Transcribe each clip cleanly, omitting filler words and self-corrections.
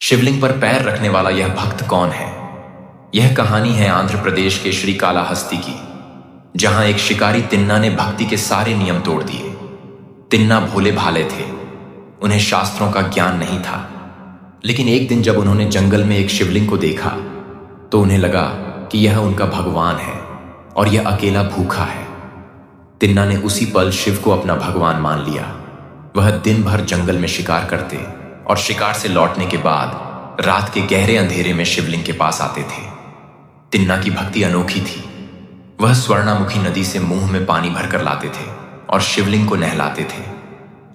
शिवलिंग पर पैर रखने वाला यह भक्त कौन है? यह कहानी है आंध्र प्रदेश के श्री कालाहस्ती की, जहां एक शिकारी तिन्ना ने भक्ति के सारे नियम तोड़ दिए। तिन्ना भोले भाले थे, उन्हें शास्त्रों का ज्ञान नहीं था, लेकिन एक दिन जब उन्होंने जंगल में एक शिवलिंग को देखा तो उन्हें लगा कि यह उनका भगवान है और यह अकेला भूखा है। तिन्ना ने उसी पल शिव को अपना भगवान मान लिया। वह दिन भर जंगल में शिकार करते और शिकार से लौटने के बाद रात के गहरे अंधेरे में शिवलिंग के पास आते थे। तिन्ना की भक्ति अनोखी थी। वह स्वर्णामुखी नदी से मुंह में पानी भरकर लाते थे और शिवलिंग को नहलाते थे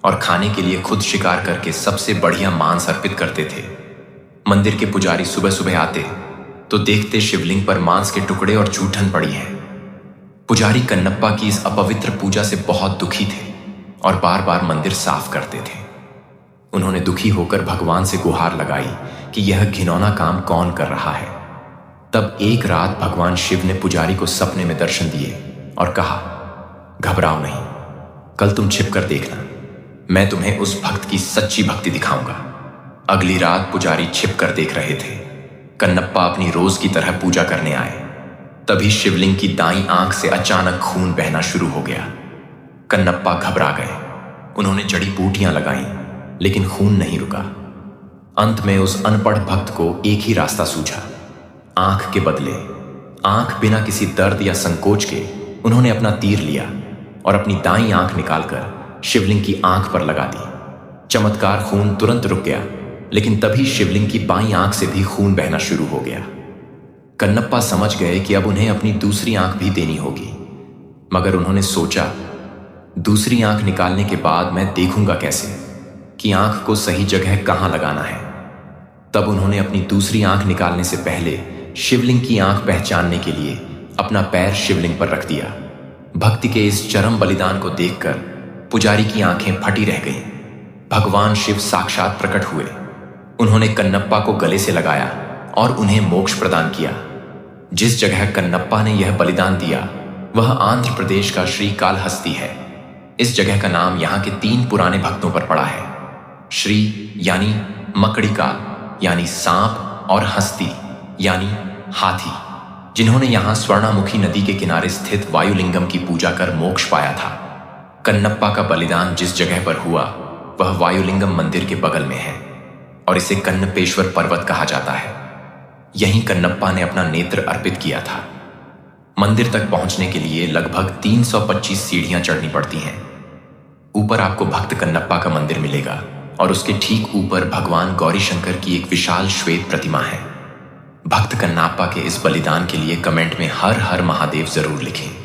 और खाने के लिए खुद शिकार करके सबसे बढ़िया मांस अर्पित करते थे। मंदिर के पुजारी सुबह सुबह आते तो देखते शिवलिंग पर मांस के टुकड़े और जूठन पड़ी है। पुजारी कन्नप्पा की इस अपवित्र पूजा से बहुत दुखी थे और बार बार मंदिर साफ करते थे। उन्होंने दुखी होकर भगवान से गुहार लगाई कि यह घिनौना काम कौन कर रहा है। तब एक रात भगवान शिव ने पुजारी को सपने में दर्शन दिए और कहा, घबराओ नहीं, कल तुम छिप कर देखना, मैं तुम्हें उस भक्त की सच्ची भक्ति दिखाऊंगा। अगली रात पुजारी छिप कर देख रहे थे। कन्नप्पा अपनी रोज की तरह पूजा करने आए। तभी शिवलिंग की दाईं आंख से अचानक खून बहना शुरू हो गया। कन्नप्पा घबरा गए। उन्होंने जड़ी बूटियां लगाईं, लेकिन खून नहीं रुका। अंत में उस अनपढ़ भक्त को एक ही रास्ता सूझा। आंख के बदले आंख, बिना किसी दर्द या संकोच के उन्होंने अपना तीर लिया और अपनी दाईं आंख निकालकर शिवलिंग की आंख पर लगा दी। चमत्कार, खून तुरंत रुक गया, लेकिन तभी शिवलिंग की बाईं आंख से भी खून बहना शुरू हो गया। कन्नप्पा समझ गए कि अब उन्हें अपनी दूसरी आंख भी देनी होगी, मगर उन्होंने सोचा, दूसरी आंख निकालने के बाद मैं देखूंगा कैसे कि आंख को सही जगह कहां लगाना है। तब उन्होंने अपनी दूसरी आंख निकालने से पहले शिवलिंग की आंख पहचानने के लिए अपना पैर शिवलिंग पर रख दिया। भक्ति के इस चरम बलिदान को देखकर पुजारी की आंखें फटी रह गईं। भगवान शिव साक्षात प्रकट हुए। उन्होंने कन्नप्पा को गले से लगाया और उन्हें मोक्ष प्रदान किया। जिस जगह कन्नप्पा ने यह बलिदान दिया वह आंध्र प्रदेश का श्री कालहस्ती है। इस जगह का नाम यहाँ के 3 पुराने भक्तों पर पड़ा है। श्री यानी मकड़ीकाल यानी सांप और हस्ती यानी हाथी, जिन्होंने यहाँ स्वर्णामुखी नदी के किनारे स्थित वायुलिंगम की पूजा कर मोक्ष पाया था। कन्नप्पा का बलिदान जिस जगह पर हुआ वह वायुलिंगम मंदिर के बगल में है और इसे कन्नपेश्वर पर्वत कहा जाता है। यहीं कन्नप्पा ने अपना नेत्र अर्पित किया था। मंदिर तक पहुंचने के लिए लगभग 325 सीढ़ियां चढ़नी पड़ती हैं। ऊपर आपको भक्त कन्नप्पा का मंदिर मिलेगा और उसके ठीक ऊपर भगवान गौरी शंकर की एक विशाल श्वेत प्रतिमा है। भक्त कन्नप्पा के इस बलिदान के लिए कमेंट में हर हर महादेव जरूर लिखें।